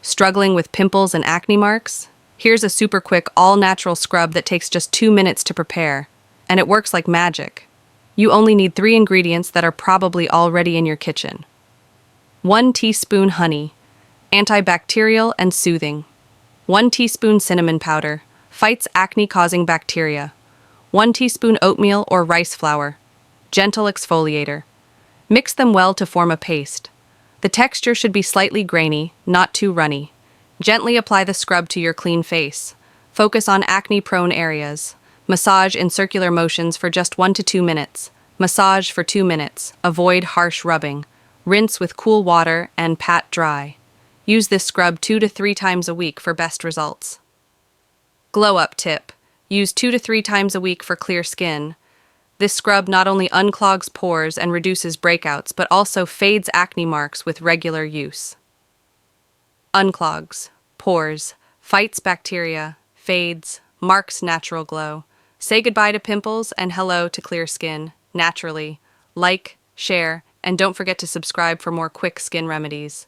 Struggling with pimples and acne marks? Here's a super quick, all-natural scrub that takes just 2 minutes to prepare, and it works like magic. You only need 3 ingredients that are probably already in your kitchen. 1 teaspoon honey, antibacterial and soothing. 1 teaspoon cinnamon powder, fights acne-causing bacteria. 1 teaspoon oatmeal or rice flour, gentle exfoliator. Mix them well to form a paste. The texture should be slightly grainy, not too runny. Gently apply the scrub to your clean face. Focus on acne-prone areas. Massage in circular motions for just 1 to 2 minutes. Massage for 2 minutes. Avoid harsh rubbing. Rinse with cool water and pat dry. Use this scrub 2 to 3 times a week for best results. Glow up tip. Use 2 to 3 times a week for clear skin. This scrub not only unclogs pores and reduces breakouts, but also fades acne marks with regular use. Unclogs, pores, fights bacteria, fades, marks natural glow. Say goodbye to pimples and hello to clear skin, naturally. Like, share, and don't forget to subscribe for more quick skin remedies.